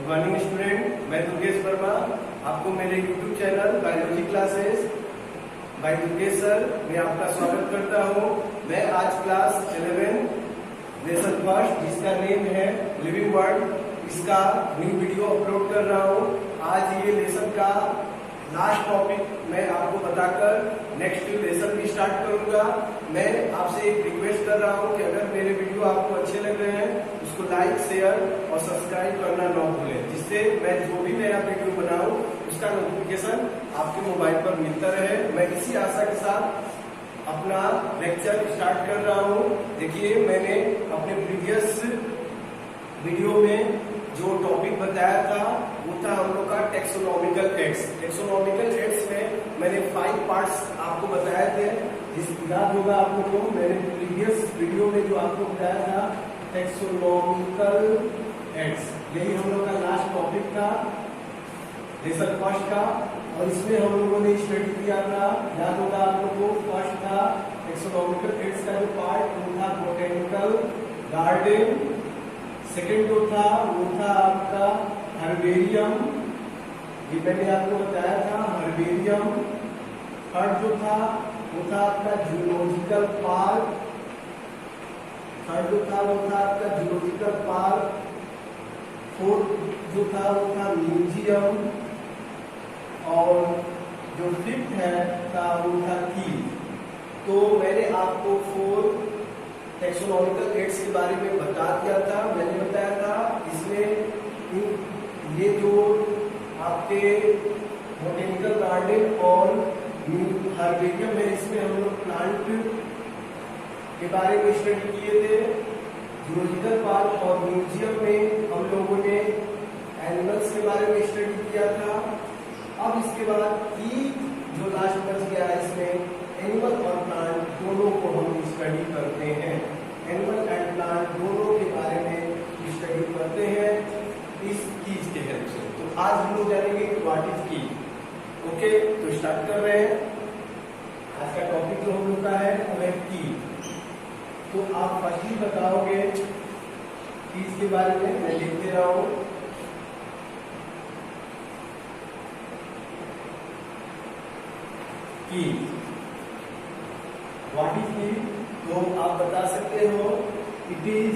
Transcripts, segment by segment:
Good morning student, मैं दुर्गेश वर्मा आपको मेरे YouTube channel biology classes bye Durgesh sir में आपका स्वागत करता हूं। मैं आज क्लास 11 लेसन फर्स्ट जिसका नेम है लिविंग वर्ल्ड, इसका न्यू वीडियो अपलोड कर रहा हूं। आज ये लेसन का लास्ट टॉपिक मैं आपको बताकर नेक्स्ट लेसन भी स्टार्ट करूंगा। मैं आपसे एक रिक्वेस्ट कर रहा हूं कि अगर मेरे वीडियो आपको अच्छे लग रहे हैं उसको लाइक, शेयर और सब्सक्राइब करना ना भूलें, जिससे मैं जो भी नया वीडियो बनाऊं उसका नोटिफिकेशन आपके मोबाइल पर मिलता रहे। मैं इसी आशा के साथ अपना लेक्चर स्टार्ट कर रहा हूं। देखिए, मैंने अपने प्रीवियस वीडियो में जो टॉपिक बताया था वो था हम लोग का टेक्सोनॉमिकल एड्स। टेक्सोनॉमिकल एड्स में मैंने 5 पार्ट्स आपको बताए थे। जिस याद होगा आप लोगों को, मैंने प्रीवियस वीडियो में जो आपको बताया था टेक्सोनॉमिकल एड्स, यही हम लोग का लास्ट टॉपिक था लेसन फर्स्ट का। और इसमें हम लोगों ने स्टडी किया था, याद होगा आप लोगों को, फर्स्ट था टेक्सोनॉमिकल एड्स का जो पार्ट वो था बोटेनिकल गार्डन। सेकेंड जो था वो था आपका हर्बेरियम, ये मैंने आपको बताया था हर्बेरियम। थर्ड जो था वो था आपका जूलॉजिकल पार्क। थर्ड जो था वो था आपका जूलॉजिकल पार्क। फोर्थ जो था वो था म्यूजियम। और जो फिफ्थ है था वो था की। तो मैंने आपको 4 टेक्सोनॉमिकल एड्स के बारे में बता दिया था। मैंने बताया था इसमें ये जो आपके बोटेनिकल गार्डन और हर्बेरियम है, इसमें हम लोग प्लांट के बारे में स्टडी किए थे। जूलॉजिकल पार्क और म्यूजियम में हम लोगों ने एनिमल्स के बारे में स्टडी किया था। अब इसके बाद की जो लास्ट बच गया है, इसमें एनिमल और प्लांट दोनों को हम स्टडी करते हैं। एनिमल एंड प्लांट दोनों के बारे में स्टडी करते हैं इस कीज के हेल्प से। तो आज हम लोग जानेंगे व्हाट इज की। ओके, तो स्टार्ट कर रहे हैं। आज का टॉपिक जो हम लोग का है वो है की। तो आप फर्स्ट ही बताओगे कीज के बारे में, मैं लिख दे रहा हूं। की व्हाट इज की, तो आप बता सकते हो it is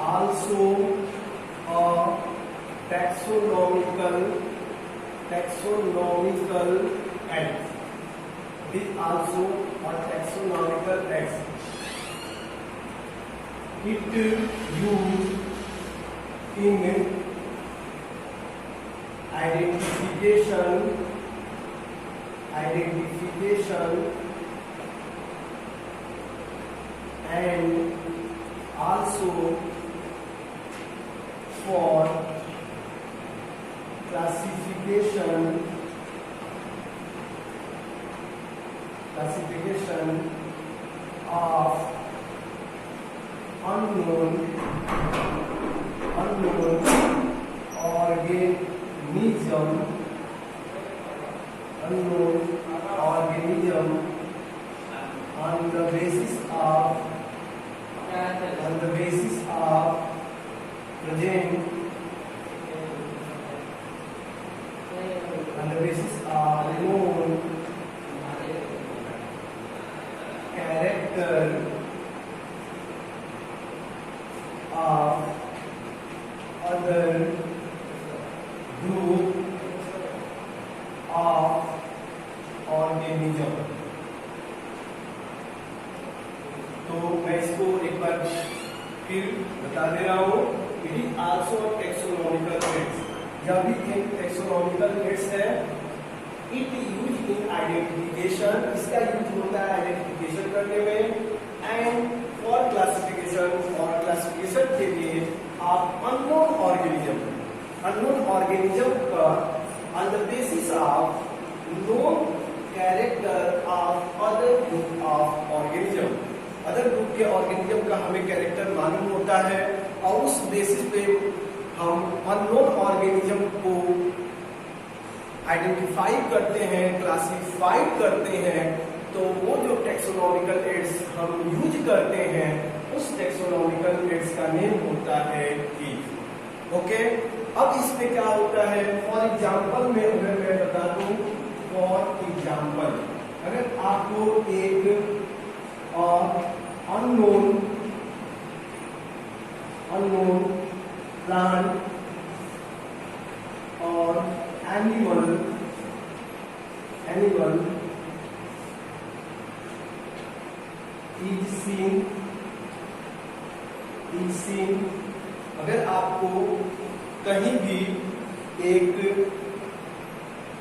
also a taxonomical aids. It is also a taxonomical aids. It used in identification and also for classification of unknown organism on the basis of known character of other group of organism। तो मैं इसको एक बार फिर बता दे रहा हूं। It is also taxonomical aids. यह भी एक टेक्सोनॉमिकल एड्स है। इट यूज इन आइडेंटिफिकेशन, इसका यूज होता है आइडेंटिफिकेशन करने में। एंड फॉर क्लासिफिकेशन, और क्लासिफिकेशन के लिए आप अननोन ऑर्गेनिज्म का on the basis of known character of other group of organism। Other group के ऑर्गेनिज्म का हमें कैरेक्टर मालूम होता है और उस बेसिस पे हम अननोन ऑर्गेनिज्म को आइडेंटिफाई करते हैं, क्लासिफाइड करते हैं। तो वो जो टेक्सोनॉमिकल एड्स हम यूज करते हैं, उस टेक्सोनॉमिकल एड्स का नेम होता है ईव। ओके, अब इसमें क्या होता है, फॉर एग्जाम्पल में अगर मैं बता दूं, फॉर एग्जाम्पल अगर आपको एक अननोन प्लांट और एनिमल इज सीन, अगर आपको कहीं भी एक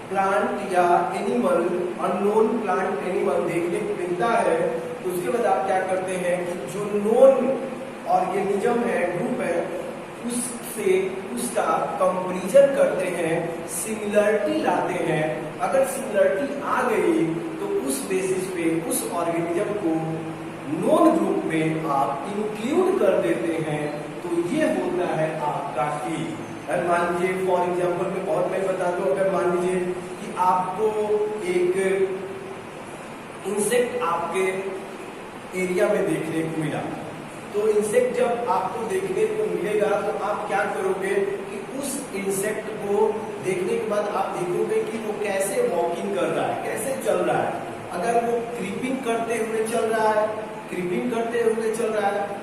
प्लांट या एनिमल, अननोन प्लांट एनिमल देखने को मिलता है, तो उसके बाद आप क्या करते हैं कि जो नोन ऑर्गेनिज्म है, ग्रुप है, उससे उसका कंपैरिजन करते हैं, सिमिलरिटी लाते हैं। अगर सिमिलरिटी आ गई तो उस बेसिस पे उस ऑर्गेनिज्म को नोन ग्रुप में आप इंक्लूड कर देते हैं, तो ये होता है आपका की। अगर मान लीजिए फॉर एग्जाम्पल में और मैं बता दूं, अगर मान लीजिए कि आपको एक इंसेक्ट आपके एरिया में देखने को मिला, तो इंसेक्ट जब आपको देखने को मिलेगा तो आप क्या करोगे कि उस इंसेक्ट को देखने के बाद आप देखोगे कि वो कैसे वॉकिंग कर रहा है, कैसे चल रहा है। अगर वो क्रीपिंग करते हुए चल रहा है,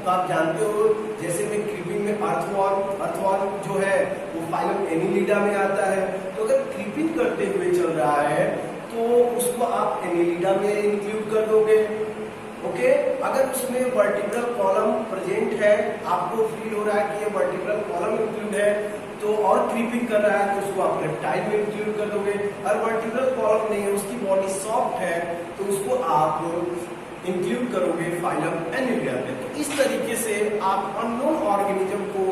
तो आप जानते हो, जैसे में क्रीपिंग में अर्थवॉर्म जो है वो फाइलम एनिलिडा में आता है। तो अगर क्रीपिंग करते हुए चल रहा है तो उसको आप एनिलिडा में इंक्लूड कर दोगे। ओके, अगर उसमें वर्टिब्रल कॉलम प्रेजेंट है, आपको फील हो रहा है कि ये वर्टिब्रल कॉलम इंक्लूड है, तो और क्रीपिंग कर रहा है तो उसको आप रेप्टाइल में इंक्लूड कर दोगे। और वर्टिब्रल कॉलम नहीं है, उसकी बॉडी सॉफ्ट है, तो उसको आप इंक्लूड करोगे फाइलम एनिलिडा में। तो इस तरीके से आप अननोन ऑर्गेनिज्म को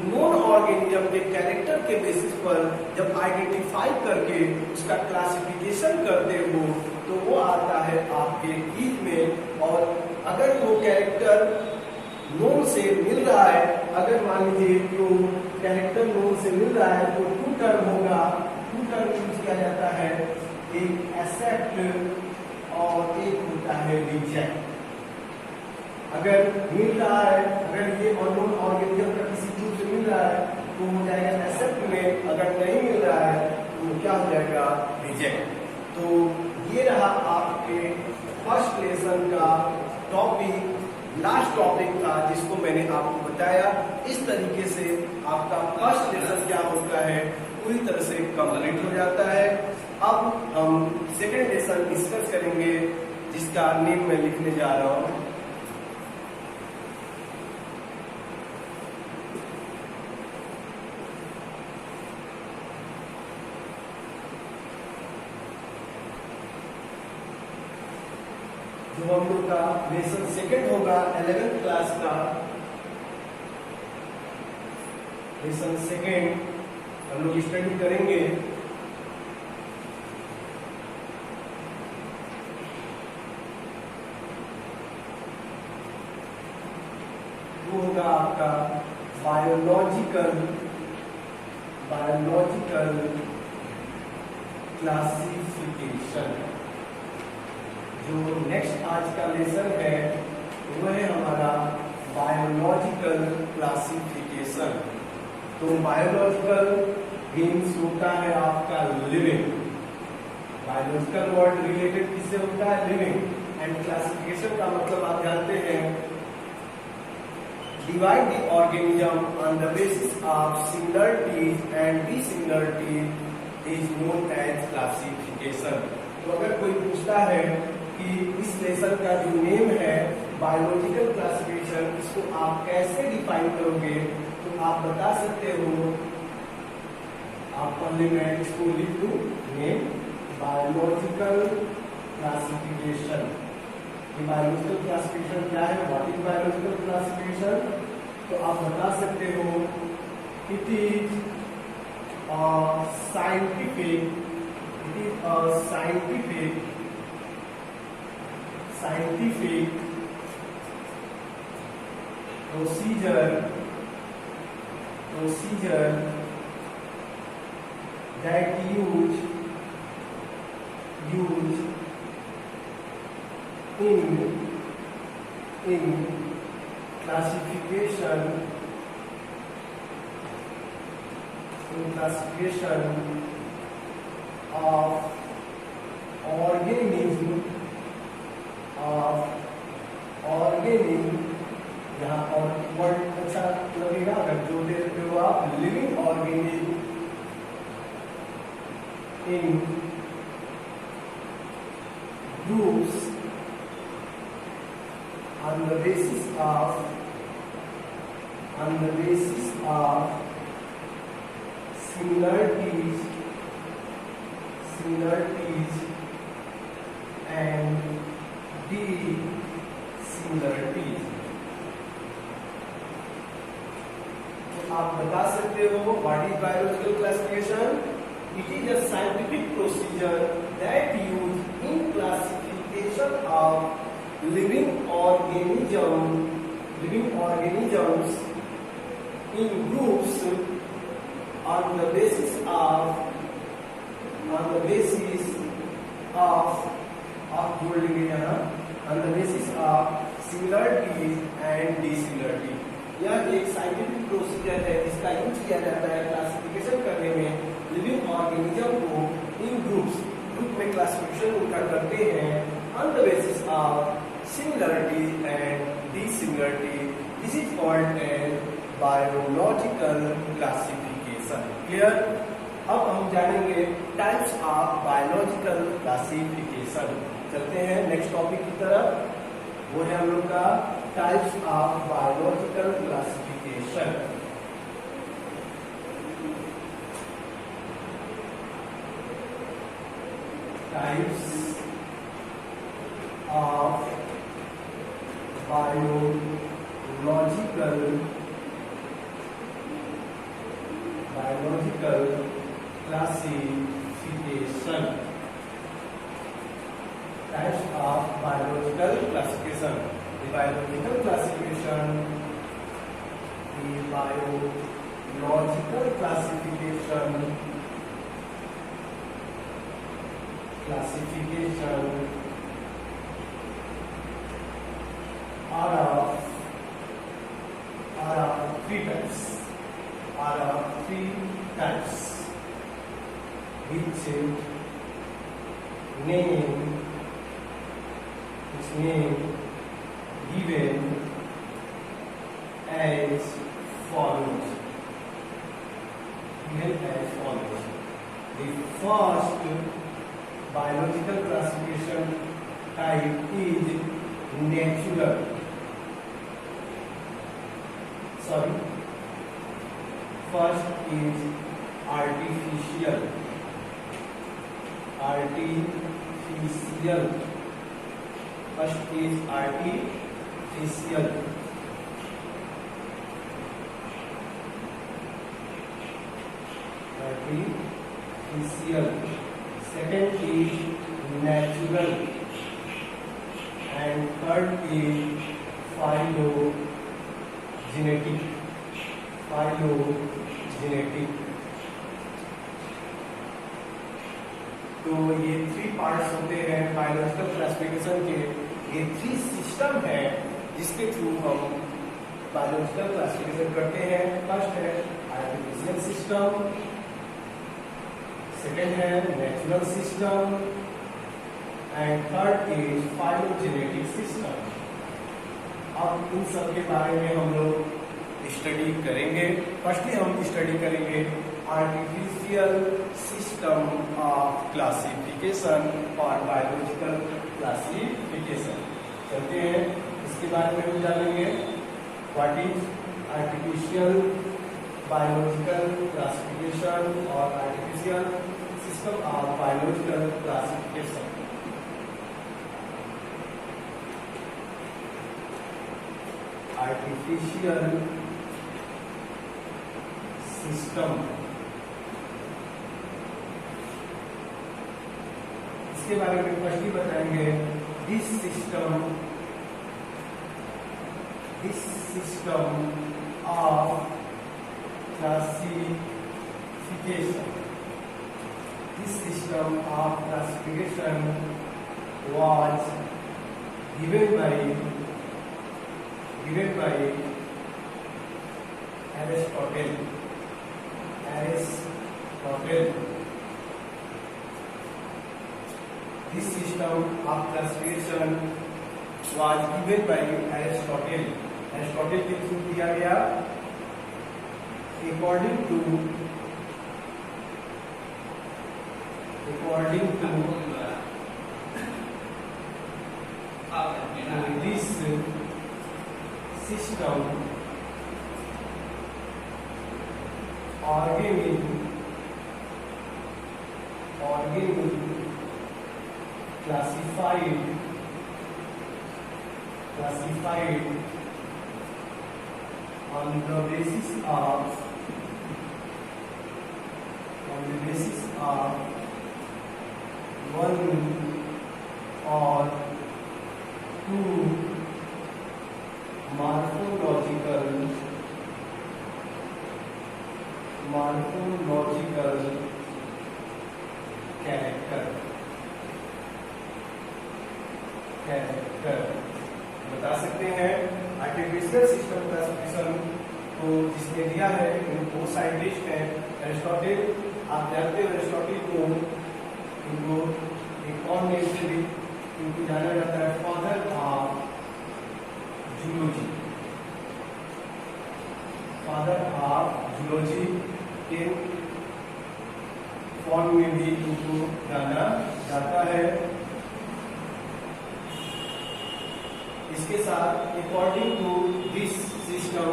नोन ऑर्गेनिज्म के कैरेक्टर के बेसिस पर जब आइडेंटिफाई करके उसका क्लासिफिकेशन करते हो, तो वो आता है आपके ईव में। और अगर वो कैरेक्टर नोन से मिल रहा है, अगर मान लीजिए तो कैरेक्टर नोन से मिल रहा है, तो टू टर्म होगा, टू टर्म यूज किया जाता है, एक एक्सेप्ट और एक होता है रिजेक्ट। अगर मिल रहा है, अगर ये अननोन ऑर्गेनिज्म का किसी ग्रुप से मिल रहा है तो हो जाएगा एक्सेप्ट में, अगर नहीं मिल रहा है तो क्या हो जाएगा, रिजेक्ट। तो ये रहा आपके फर्स्ट लेसन का टॉपिक, लास्ट टॉपिक था जिसको मैंने आपको बताया। इस तरीके से आपका फर्स्ट लेसन क्या होता है, पूरी तरह से कंप्लीट हो जाता है। अब हम सेकेंड लेसन डिस्कस करेंगे, जिसका नेम मैं लिखने जा रहा हूं। जो हम लोग का लेसन सेकेंड होगा 11th क्लास का, लेसन सेकेंड हम लोग स्टडी करेंगे होगा आपका बायोलॉजिकल क्लासिफिकेशन। जो नेक्स्ट आज का लेसन है वो है हमारा बायोलॉजिकल क्लासिफिकेशन। तो बायोलॉजिकल मीन्स होता है आपका लिविंग, बायोलॉजिकल वर्ड रिलेटेड किससे होता है, लिविंग। एंड क्लासिफिकेशन का मतलब आप जानते हैं, divide the organism on the basis of similarities and dissimilarities is known as classification। तो अगर कोई पूछता है कि इस लेसन का जो नेम है बायोलॉजिकल क्लासिफिकेशन, इसको आप कैसे डिफाइन करोगे, तो आप बता सकते हो, आप पहले मैं इसको लिख दूं, name biological classification. Biological classification क्या है, व्हाट इज बायोलॉजिकल क्लासिफिकेशन? तो आप बता सकते हो, it is scientific procedure that use in classification in classification of organism यहाँ और वर्ड अच्छा लगेगा अगर जो देते हो आप living organism in groups on the basis of similarities and dissimilarities. तो आप बता सकते हो what is biological classification? It is a scientific procedure that used in classification of living organisms in groups on the basis of similarities and dissimilarities. यह एक scientific procedure है जिसका use किया जाता है क्लासिफिकेशन करने में लिविंग ऑर्गेनिज्म को इन ग्रुप में क्लासिफिकेशन उनका करते हैं on the basis of similarity and dissimilarity. This is called as biological classification. Clear? अब हम जानेंगे टाइप्स ऑफ बायोलॉजिकल क्लासिफिकेशन. चलते हैं नेक्स्ट टॉपिक की तरफ. वो है हम लोग का types of biological classification. Types of biological classification. Types of biological classification. The biological classification are of three types. Which name given as follows. The first biological classification type is natural. First is artificial. First is artificial. Second is natural, and third is phylogenetic. तो ये 3 parts होते हैं biological classification के. ये 3 system है जिसके through हम biological classification करते हैं. फर्स्ट है आर्टिफिशियल सिस्टम, सेकेंड है natural system, and third is phylogenetic system. अब इन सब के बारे में हम लोग स्टडी करेंगे. फर्स्टली हम स्टडी करेंगे आर्टिफिशियल सिस्टम ऑफ क्लासिफिकेशन और बायोलॉजिकल क्लासिफिकेशन. चलते हैं इसके बारे में हम जानेंगे. What is artificial biological classification और artificial system of biological classification. Artificial system, इसके बारे में फर्स्ट ही बताएंगे. This system of classification. This system of classification was given by Aristotle. Aristotle. This system of classification was given by Aristotle. Aristotle के through दिया गया according to this system organism classified on the basis of one or two morphological character बता सकते हैं। Artificial system classification को जिसने दिया है वो साइंटिस्ट हैं एरिस्टोटल। आप जानते हो एरिस्टोटल को इनको एक और नेम से भी इनको जाना जाता है, फादर ऑफ जूलॉजी के फॉर्म में भी इनको जाना जाता है। इसके साथ according to this system,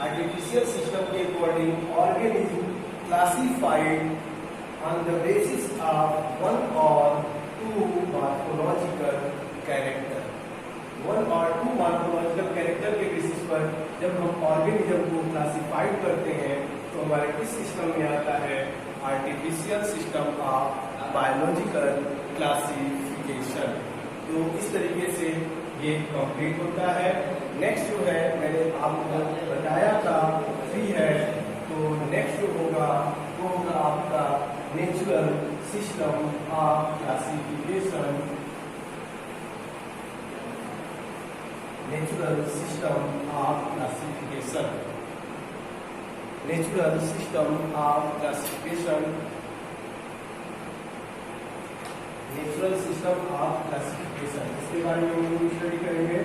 artificial system के according organism classified on the basis of one or two morphological character. One or two morphological character के बेसिस पर जब हम ऑर्गेनिज्म को क्लासिफाइड करते हैं तो हमारे किस सिस्टम में आता है? Artificial system of biological classification. तो इस तरीके से ये कंप्लीट होता है। नेक्स्ट जो है मैंने आपको बताया था 3 है, तो नेक्स्ट जो होगा वो होगा आपका natural system of classification. Natural system of classification इसके बारे में हम स्टडी करेंगे।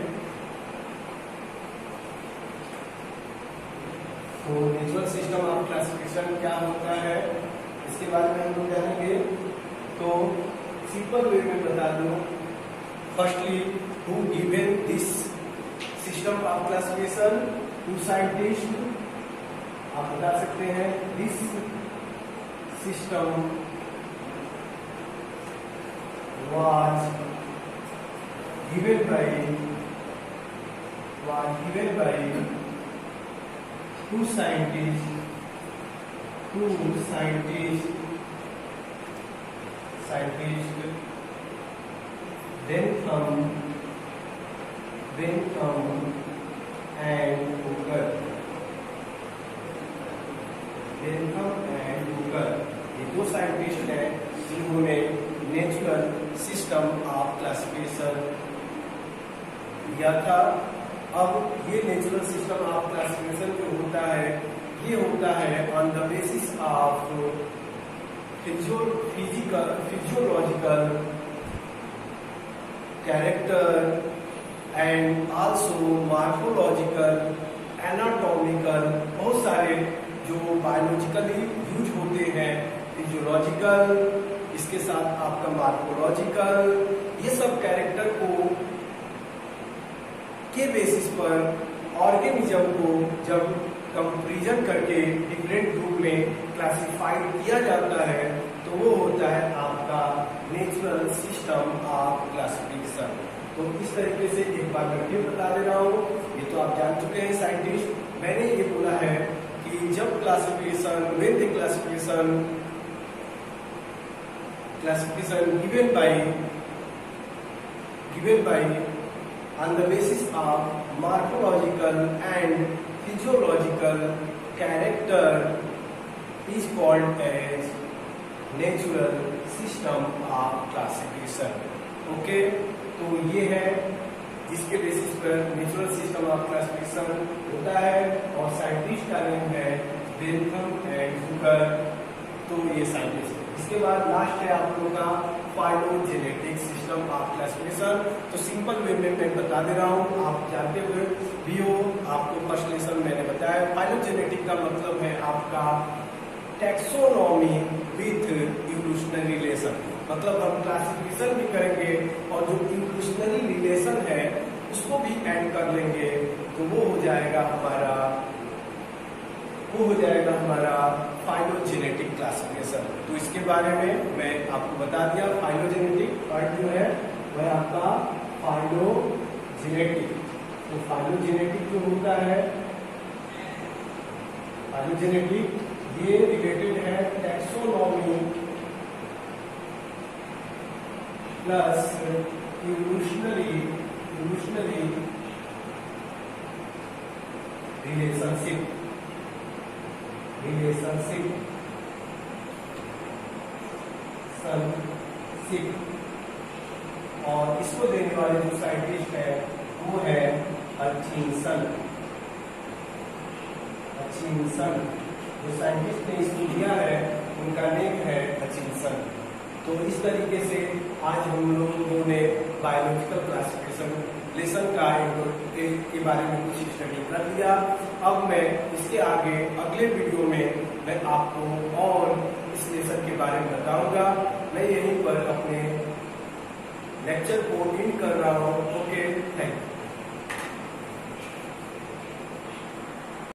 तो नेचुरल सिस्टम ऑफ क्लासिफिकेशन क्या होता है इसके बारे में हम लोग जानेंगे। तो सिंपल वे में बता दूं, firstly who given this system of classification? 2 scientist. आप बता सकते हैं this system was given by 2 scientists Bentham and Hooker। ये 2 साइंटिस्ट हैं जिन्होंने नेचुरल सिस्टम ऑफ क्लासिफिकेशन दिया था। अब ये नेचुरल सिस्टम ऑफ क्लासिफिकेशन जो होता है ये होता है on the basis of physiological character and also morphological, anatomical, बहुत सारे जो बायोलॉजिकली यूज होते हैं, फिजियोलॉजिकल, इसके साथ आपका मार्फोलॉजिकल, ये सब कैरेक्टर को के बेसिस पर ऑर्गेनिज्म को जब कंपैरिजन करके डिफरेंट ग्रुप में क्लासिफाइड किया जाता है तो वो होता है आपका नेचुरल सिस्टम ऑफ क्लासिफिकेशन। तो इस तरीके से एक बार मैं फिर बता दे रहा हूँ, ये तो आप जान चुके हैं साइंटिस्ट। मैंने ये बोला है कि जब classification given by on the basis of morphological and physiological character is called as natural system of classification। Okay, तो ये है जिसके बेसिस पर नेचुरल सिस्टम ऑफ क्लासिफिकेशन होता है और साइंटिस्ट का नेम है बेंथम एंड हुकर, तो ये साइंटिस्ट है। इसके बाद लास्ट है आप लोगों का फाइलोजेनेटिक सिस्टम ऑफ क्लासिफिकेशन। तो सिंपल वे में मैं बता दे रहा हूँ, आप जानते हुए भी हो, आपको फर्स्ट लेसन मैंने बताया। फाइलोजेनेटिक का मतलब है आपका टैक्सोनॉमी विथ इवोल्यूशनरी रिलेशन, मतलब हम क्लासिफिकेशन भी करेंगे और जो इवोल्यूशनरी रिलेशन है उसको भी ऐड कर लेंगे, तो वो हो जाएगा हमारा फाइलोजेनेटिक क्लासिफिकेशन। तो इसके बारे में मैं आपको बता दिया। फाइलोजेनेटिक पार्ट जो है वह आपका फाइलोजेनेटिक, तो फाइलोजेनेटिक जो होता है, फाइलोजेनेटिक ये रिलेटेड है टैक्सोनॉमी प्लस इवोल्यूशनरी रिलेशनशिप और इसको देने वाले जो साइंटिस्ट है वो है हचिंसन। जो साइंटिस्ट ने इसको दिया है उनका नेम है हचिंसन। तो इस तरीके से आज हम लोगों ने बायोलॉजिकल क्लासिफिकेशन लेसन का के बारे में कुछ स्टडी कर लिया। अब मैं इसके आगे अगले वीडियो में मैं आपको और इस लेसन के बारे में बताऊंगा। मैं यहीं पर अपने लेक्चर को एंड कर रहा हूँ। Okay, thank you.